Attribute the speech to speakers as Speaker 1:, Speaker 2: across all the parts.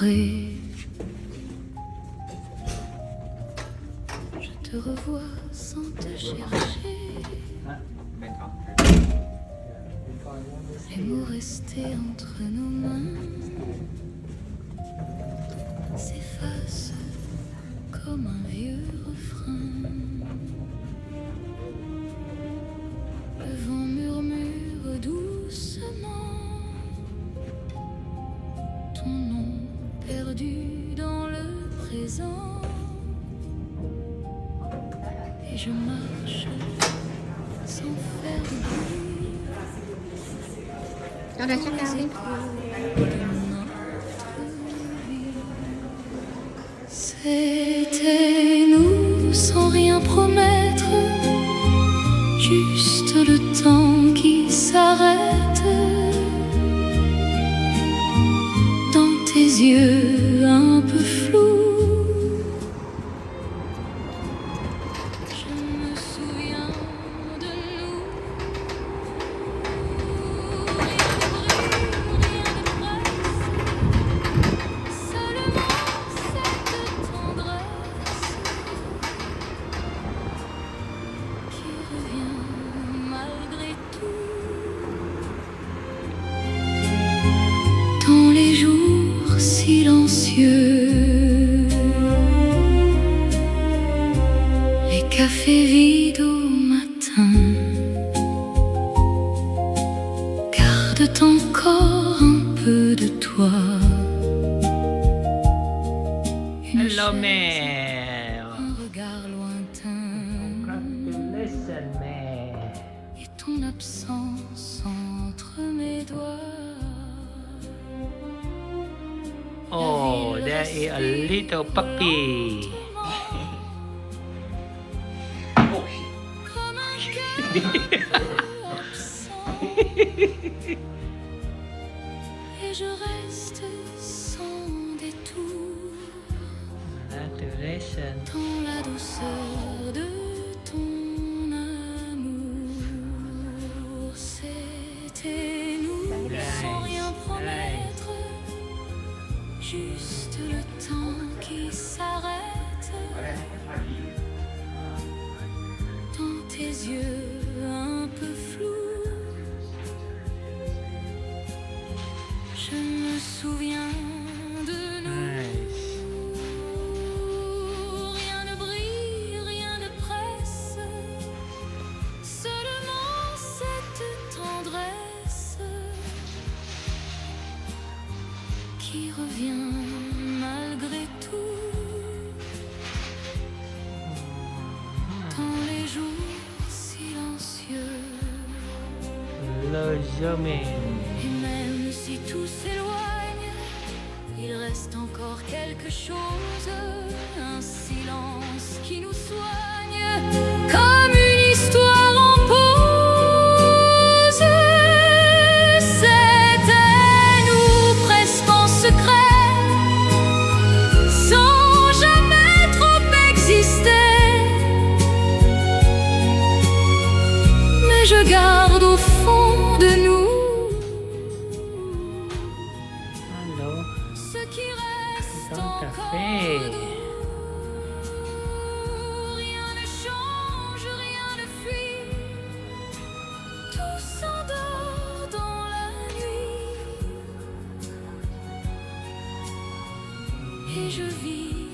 Speaker 1: m'ignorer. Je te revois sans te chercher. Les mots restés entre nos mains s'effacent comme un vieux refrain. Le vent murmure doucement ton nom perdu dans le présent. Et je marche sans faire de bruit.
Speaker 2: Cho ra chắc cao đi.
Speaker 1: C'était nous sans rien promettre, juste le temps qui s'arrête. Dans tes yeux un peu flous, je me souviens de nous. Dans les jours silencieux, les cafés vides au matin gardent encore un peu de toi. Une
Speaker 3: Hello,
Speaker 1: chaise,
Speaker 3: mère.
Speaker 1: un regard lointain
Speaker 3: Congratulations, mère.
Speaker 1: et ton absence entre mes doigts.
Speaker 3: Oh, there is a little puppy.
Speaker 1: Comme un cœur absent. Et je reste sans détour
Speaker 3: Congratulations.
Speaker 1: dans la douceur de ton amour. C'était nous sans rien promettre, juste le temps qui s'arrête. Dans tes yeux un peu flous, je me souviens de nous.
Speaker 3: Nice.
Speaker 1: Rien ne brille, rien ne presse, seulement cette tendresse qui revient malgré tout. Dans les jours silencieux,
Speaker 3: Le jamais.
Speaker 1: et même si tout s'éloigne, il reste encore quelque chose, un silence qui nous soigne, comme une histoire en pause. C'était nous presque en secret, sans jamais trop exister. Mais je garde au fond de nous
Speaker 3: Hello.
Speaker 1: ce qui reste
Speaker 3: Dans le
Speaker 1: encore
Speaker 3: café.
Speaker 1: de nous. Rien ne change, rien ne fuit, tout s'endort dans la nuit. Et je vis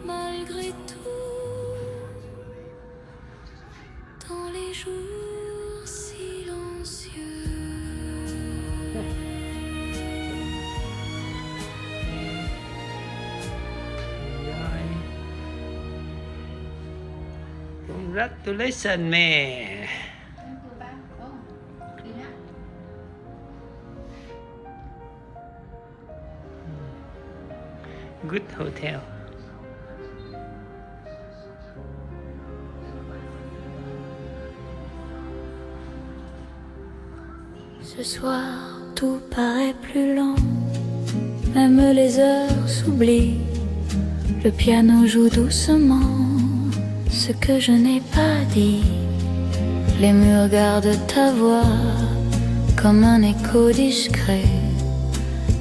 Speaker 1: malgré tout dans les jours silencieux.
Speaker 3: Congratulations, mẹ. Good hotel.
Speaker 1: Ce soir, tout paraît plus lent, même les heures s'oublient. Le piano joue doucement ce que je n'ai pas dit. Les murs gardent ta voix comme un écho discret,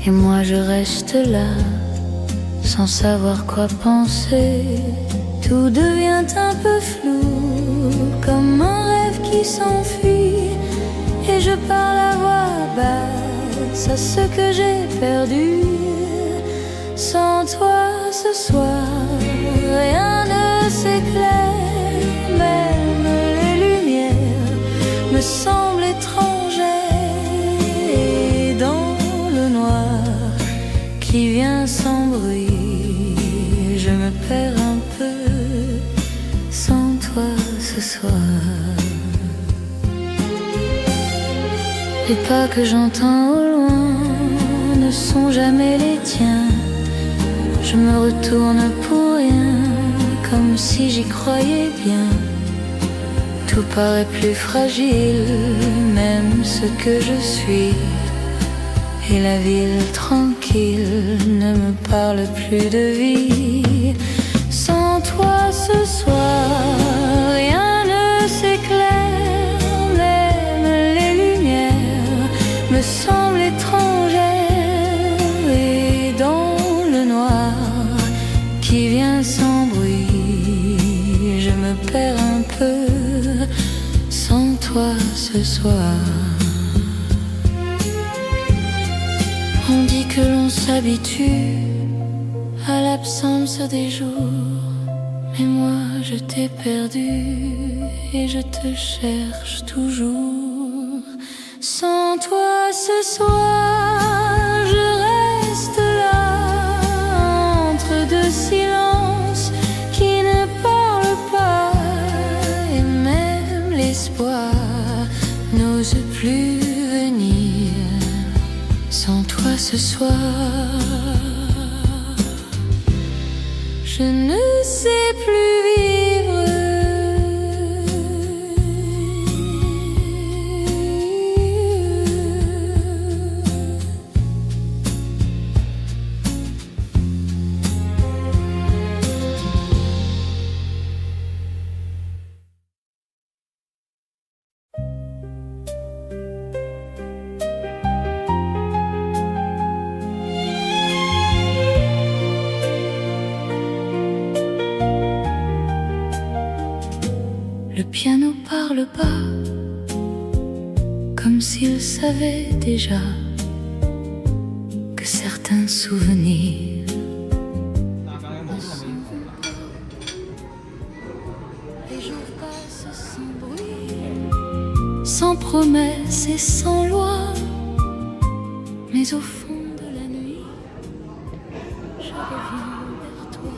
Speaker 1: et moi je reste là sans savoir quoi penser. Tout devient un peu flou, comme un rêve qui s'enfuit. Et je parle à voix basse à ce que j'ai perdu. Sans toi ce soir, rien ne s'éclaire. Même les lumières me semblent étrangères. Et dans le noir qui vient sans bruit, je me perds un peu sans toi ce soir. Les pas que j'entends au loin ne sont jamais les tiens. Je me retourne pour rien, comme si j'y croyais bien. Tout paraît plus fragile, même ce que je suis. Et la ville tranquille ne me parle plus de vie. Sans toi ce soir, rien ne s'éclaire. Même les lumières me semblent étrangères. Et dans le noir qui vient sans bruit, je me perds un peu sans toi ce soir. On dit que l'on s'habitue à l'absence des jours, mais moi je t'ai perdu et je te cherche toujours. Sans toi ce soir, je reste là entre deux silences qui ne parlent pas, et même l'espoir n'ose plus venir. Sans toi ce soir, je ne sais plus vivre. Le piano parle bas, comme s'il savait déjà que certains souvenirs les jours passent sans bruit, sans promesse et sans loi, mais au fond de la nuit, je reviens vers toi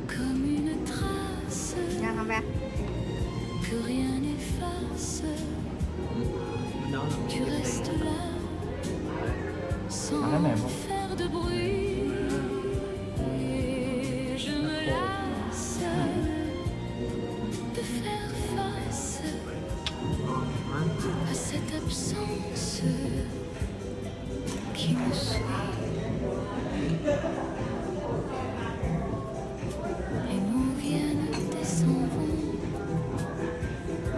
Speaker 1: comme une trace que rien n'efface. Tu restes là sans faire de bruit, et je me lasse de faire face à cette absence qui me suit. Les mots viennent et s'en vont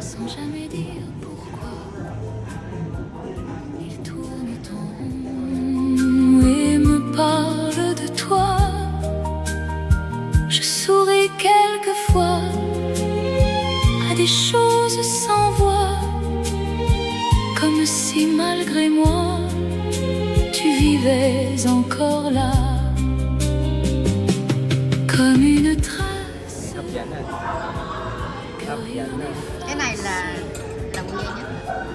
Speaker 1: sans jamais dire pourquoi. Ils tournent en rond et me parlent de toi. Je souris quelquefois à des choses sans voix, comme si malgré moi tu vivais encore là, comme une trace que rien
Speaker 2: Cái này là mua duy nhất.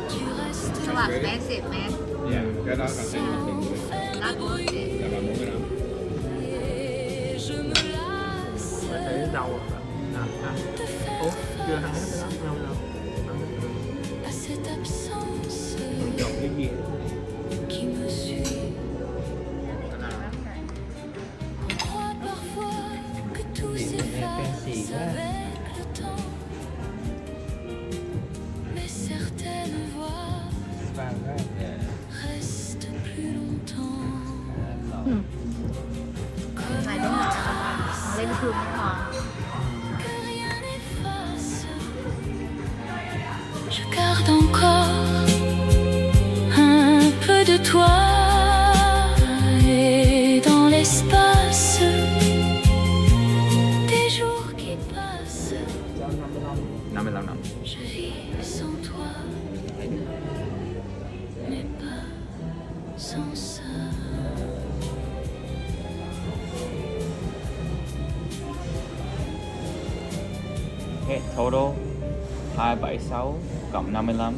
Speaker 1: tu restes
Speaker 2: Các bạn bé xịp mẹ.
Speaker 4: Dạ, cái đó cần phải nhập tiền nhiều.
Speaker 2: Đó của chị.
Speaker 4: Dạ, bà mua cái đó.
Speaker 1: et je me lasse
Speaker 3: Thấy đau à? Ủa, chưa ăn hết cái đó đâu đâu.
Speaker 1: à cette absence
Speaker 3: Chọn cái gì?
Speaker 1: qui me suit. On croit parfois que tout s'efface avec le temps, mais certaines voix restent plus longtemps. Comme
Speaker 2: Này
Speaker 1: une
Speaker 2: đúng không?
Speaker 1: trace
Speaker 2: Lên thường không hòn.
Speaker 1: que rien n'efface. Je garde encore un peu de toi, et dans
Speaker 5: Ok, total 276 cộng 55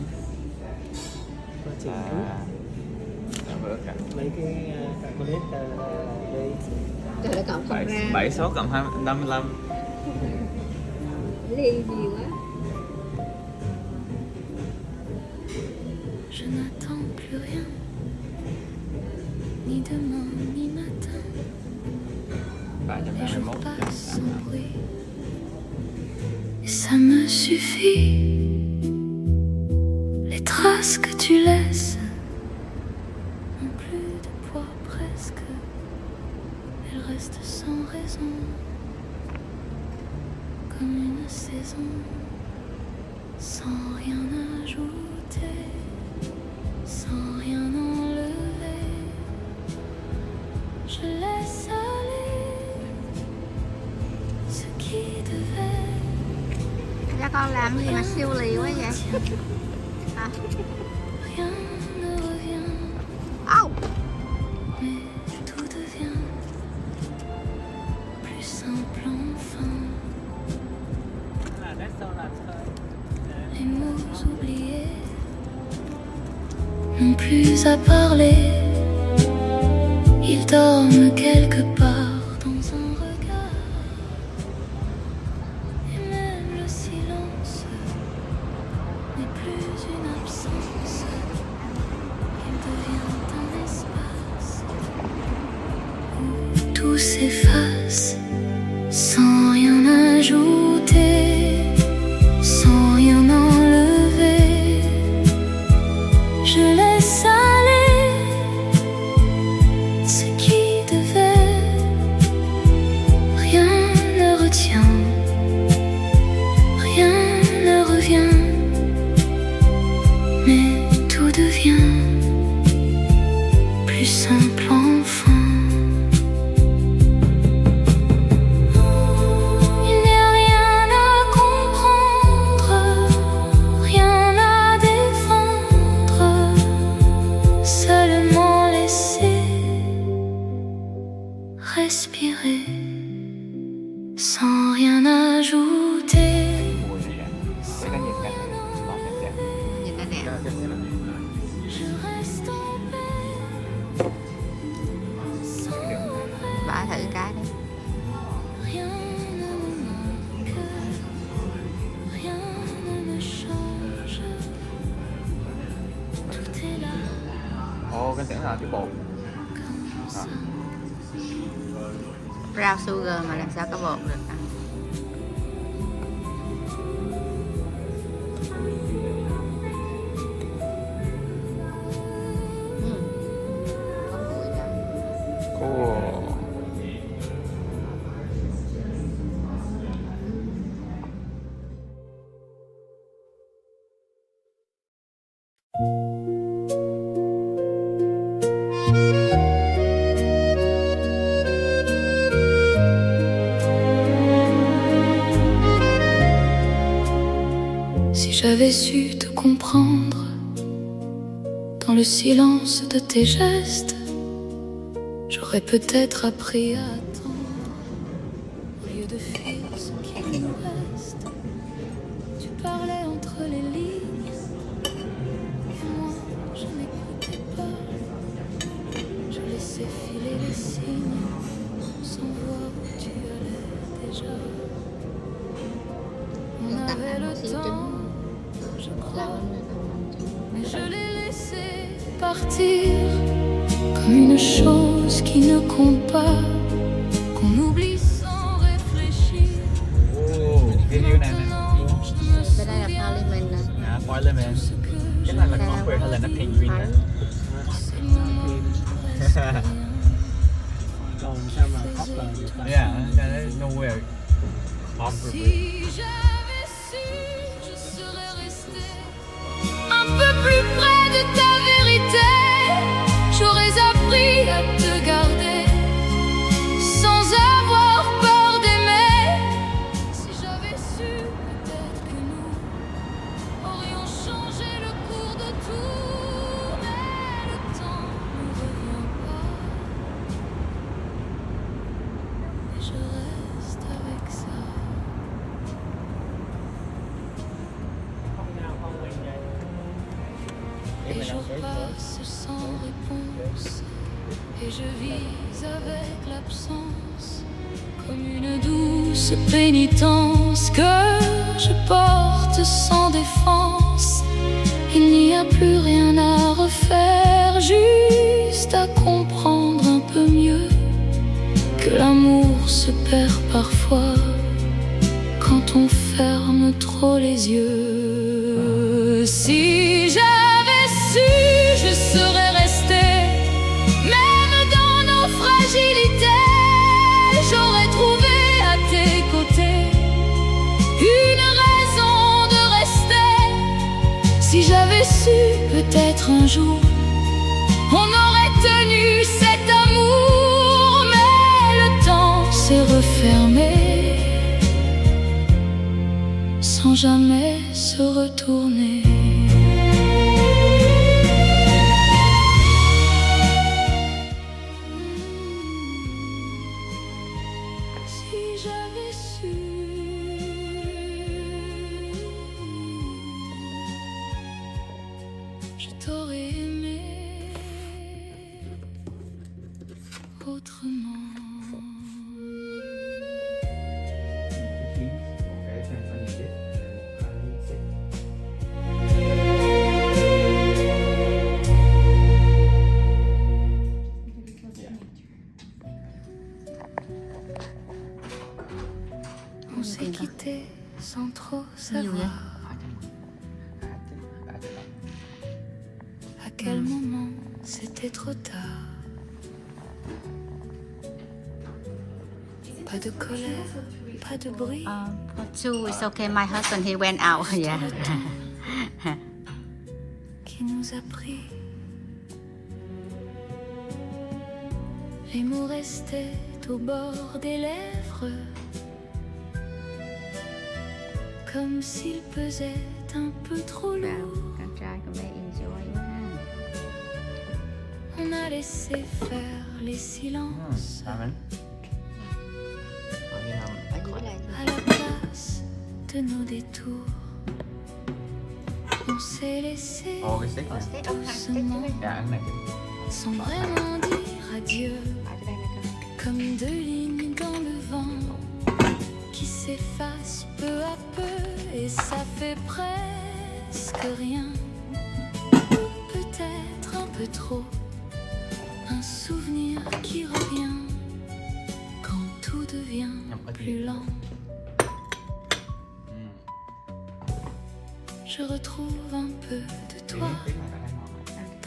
Speaker 3: Có chỉnh
Speaker 5: là
Speaker 3: chút
Speaker 5: bữa cả
Speaker 3: lấy cái calculator đây.
Speaker 2: Trời ơi, cậu không ra
Speaker 5: 76 cộng 55
Speaker 2: ly nhiều quá.
Speaker 1: Je n'attends plus rien, ni demain, ni matin. Les jours
Speaker 5: 351
Speaker 1: passent sans bruit, et ça me suffit. Les traces que tu laisses n'ont plus de poids presque. Elles restent sans raison, comme une saison, sans rien ajouter, sans rien enlever. Je laisse aller ce qui devait.
Speaker 2: Cha con làm gì mà siêu lì quá vậy? Hả?
Speaker 1: Rien ne revient,
Speaker 2: Au!
Speaker 1: mais tout devient plus simple enfin. Les mots oubliés n'ont plus à parler. Ils dorment quelque part dans un regard. Et même le silence n'est plus une absence. Il devient un espace où tout s'efface sans rien ajouter, sans rien enlever. Je laisse aller ce qui devait. Rien ne retient, rien ne revient, mais tout devient plus simple enfin. Il n'y a rien à comprendre, rien à défendre, seulement laisser respirer sans rien ajouter.
Speaker 5: mùi này sẽ có nhìn cảnh nó đẹp đẹp.
Speaker 2: Nhìn ta đẹp.
Speaker 1: Je reste en paix sans
Speaker 2: Bà thử cái đi.
Speaker 1: rien ne me manque, rien ne me change. Tout est là
Speaker 5: Ồ, cái tưởng là cái bột.
Speaker 1: comme ça.
Speaker 2: Brown sugar mà làm sao có bột được hả? Có mùi đó.
Speaker 5: Cool.
Speaker 1: Si j'avais su te comprendre dans le silence de tes gestes, j'aurais peut-être appris à attendre au lieu de fuir ce qui nous reste. Tu parlais entre les lignes et moi je n'écoutais pas. Je laissais filer les signes sans voir où tu allais déjà. On avait le temps, je crois, mais je l'ai laissé partir comme une chose qui ne compte pas, qu'on oublie sans réfléchir.
Speaker 5: Ồ, cái view này nè.
Speaker 1: Maintenant, je me
Speaker 2: Bên đây là
Speaker 1: souviens
Speaker 2: Parliament nè.
Speaker 5: À, Parliament.
Speaker 1: ce que
Speaker 5: Cái
Speaker 1: je
Speaker 5: này là Concord hay là nó Penguin hả?
Speaker 1: ces moments presque rien.
Speaker 3: Còn sao mà khóc là được ta?
Speaker 5: Yeah, there's nowhere comfortably.
Speaker 1: Si j'avais su, je serais resté un peu plus près de ta vérité. J'aurais appris à te garder sans avoir peur d'aimer. Si j'avais su, peut-être que nous aurions changé le cours de tout. Mais le temps ne revient pas, et je reste avec ça. avec l'absence, comme une douce pénitence que je porte sans défense. Il n'y a plus rien à refaire, juste à comprendre un peu mieux que l'amour se perd parfois quand on ferme trop les yeux. Si j'avais su, je serais restée, même dans nos fragilités. J'aurais trouvé à tes côtés une raison de rester. Si j'avais su, peut-être un jour on aurait tenu cet amour, mais le temps s'est refermé sans jamais se retourner. Si j'avais su, je t'aurais aimé autrement.
Speaker 3: Một cái sang có nhiều biết, một cái sẽ
Speaker 1: On s'est quitté sans trop savoir à quel moment c'était trop tard. Pas de colère, pas de bruit.
Speaker 2: For two, it's okay. My husband, he went out. Yeah.
Speaker 1: Qui nous a pris. Les mots restaient au bord des lèvres, comme s'ils pesaient un peu trop lourd.
Speaker 2: Con trai của mẹ enjoy quá ha.
Speaker 1: On a laissé faire les silences
Speaker 5: Sao anh? Đi không?
Speaker 2: Ở dưới là
Speaker 1: à la place de nos détours. On s'est laissé
Speaker 5: Ồ, cái stick này.
Speaker 2: Stay on hand.
Speaker 1: doucement,
Speaker 5: Dạ, cái này chứ.
Speaker 1: sans vraiment dire adieu,
Speaker 2: Ở đây là con.
Speaker 1: comme deux lignes dans le vent qui s'effacent peu à peu, et ça fait presque rien, ou peut-être un peu trop, un souvenir qui revient quand tout devient plus lent. Je retrouve un peu de toi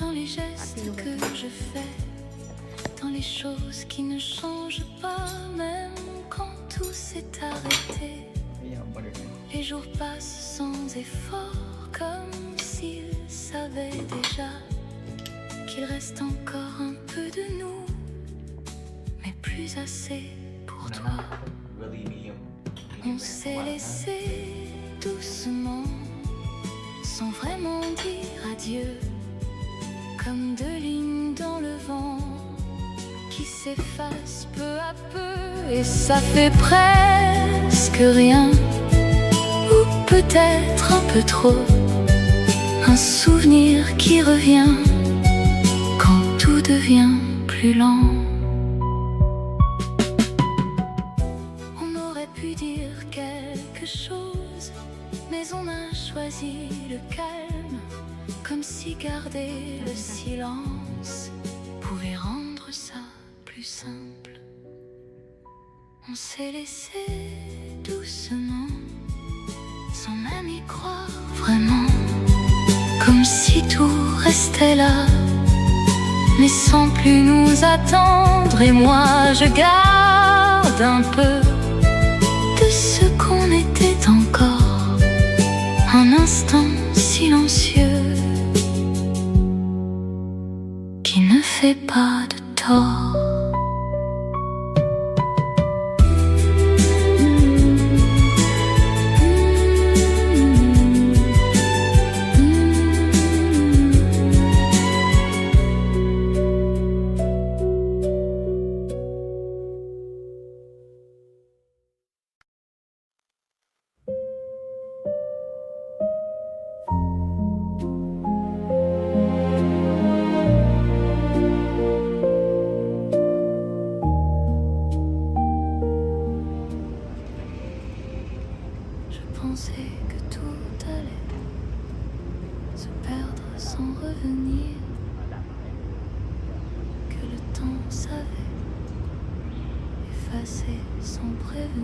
Speaker 1: dans les gestes que je fais, dans les choses qui ne changent pas, même quand tout s'est arrêté.
Speaker 5: Bây giờ không có được.
Speaker 1: Les jours passent sans effort, comme s'ils savaient déjà qu'il reste encore un peu de nous, mais plus assez pour toi.
Speaker 5: Really medium.
Speaker 1: On s'est laissé doucement, sans vraiment dire adieu, comme deux lignes dans le vent qui s'effacent peu à peu, et ça fait presque rien, ou peut-être un peu trop, un souvenir qui revient quand tout devient plus lent. On aurait pu dire quelque chose, mais on a choisi le calme, comme si garder le silence pouvait rendre ça plus simple. On s'est laissé doucement, sans même y croire vraiment, comme si tout restait là, mais sans plus nous attendre. Et moi je garde un peu de ce qu'on était encore, un instant silencieux qui ne fait pas de tort. effacer sans prévenir.